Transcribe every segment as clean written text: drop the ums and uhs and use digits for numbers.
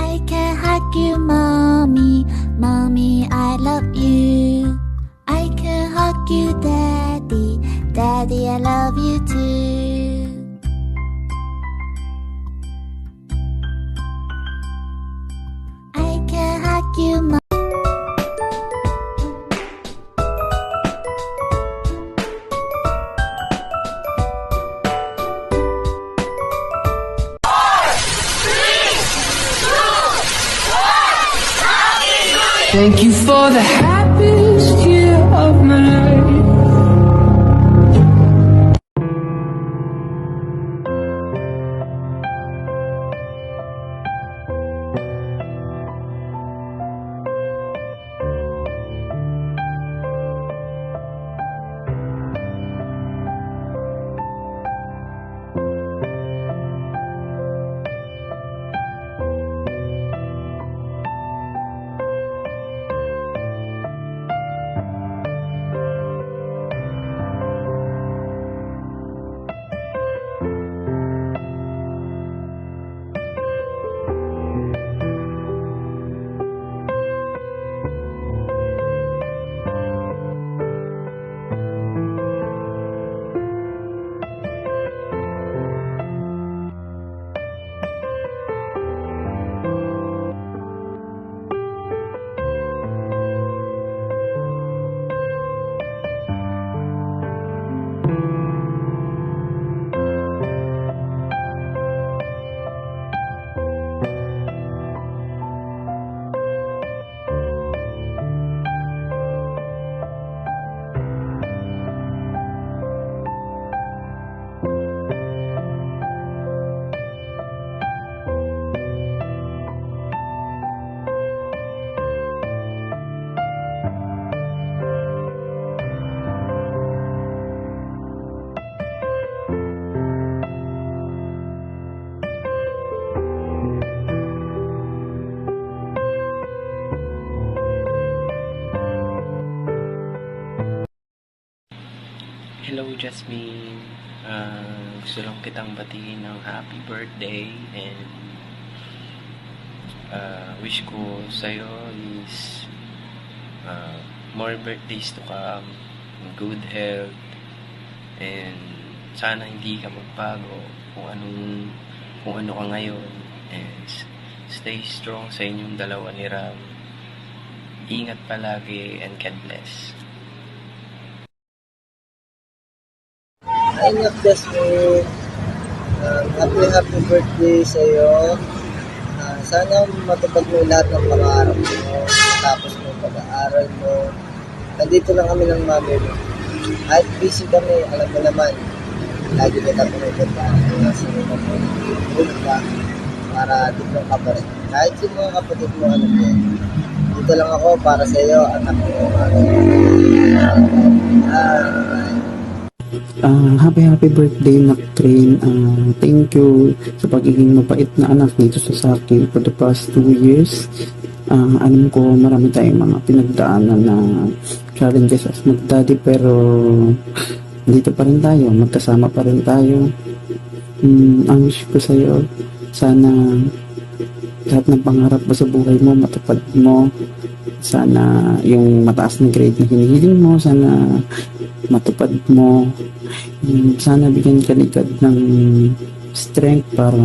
I can hug you, mommy, mommy, I love you. I can hug you, daddy, daddy, I love you too. I can hug you, mommy. Thank you for the happiest year of my life. Hello Jasmine, gusto lang kitang batiin ng happy birthday and wish ko sa'yo is more birthdays to come, good health, and sana hindi ka magbago kung ano ka ngayon, and stay strong sa inyong dalawa ni Ram. Ingat palagi and God bless. Ingat Jasmine, happy birthday sa iyo. Sana matupad mo lahat ng pangarap mo, tapos mo pag-aaral mo. Nandito lang kami ng mami mo. Kahit busy kami, alam mo naman, lagi kita pinupunta na sinunod mo, punta para dito ka pa rin. Kahit yung mga kapatid mo, alam mo, dito lang ako para sa iyo, anak mo. Happy birthday Naktrain. Thank you sa pagiging mabait na anak dito sa akin for the past 2 years. Alam ko marami tayong mga pinagdaanan na challenges as mag-daddy, pero dito pa rin tayo, magkasama pa rin tayo. Ang wish ko sa iyo, sana lahat ng pangarap mo sa buhay mo matupad mo. Sana yung mataas na grade na hinihiling mo, sana matupad mo. Sana bigyan ka ni God ng strength para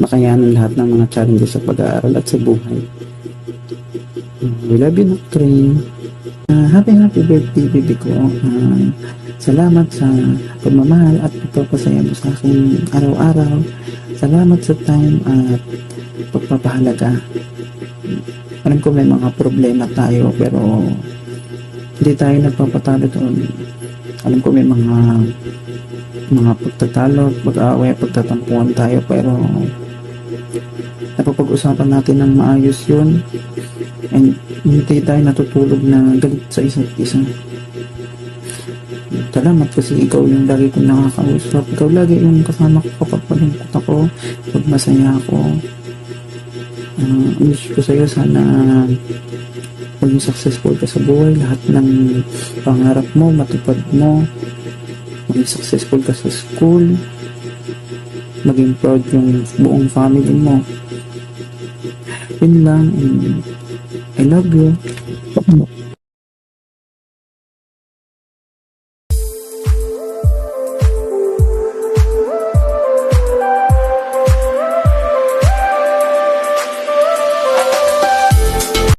makayanan lahat ng mga challenges sa pag-aaral at sa buhay. We love you, Naktrain. Happy birthday, baby ko. Salamat sa pagmamahal at pagpapasaya mo sa akin araw-araw. Salamat sa time at pagpapahalaga. Alam ko may mga problema tayo, pero hindi tayo nagpapatalo doon. Alam ko may mga pagtatalo, pag-aaway, pagtatampuhan tayo, pero napapag-usapan natin ng maayos yun, and hindi tayo natutulog na galit sa isa't isa. Salamat kasi ikaw yung lagi kong nakakausap. Ikaw lagi yung kasama ko kapag malungkot ako, pag masaya ako. Wish ko sa'yo sana maging successful ka sa buhay. Lahat ng pangarap mo, matupad mo. Maging successful ka sa school. Maging proud yung buong family mo. Yun lang, and I love you.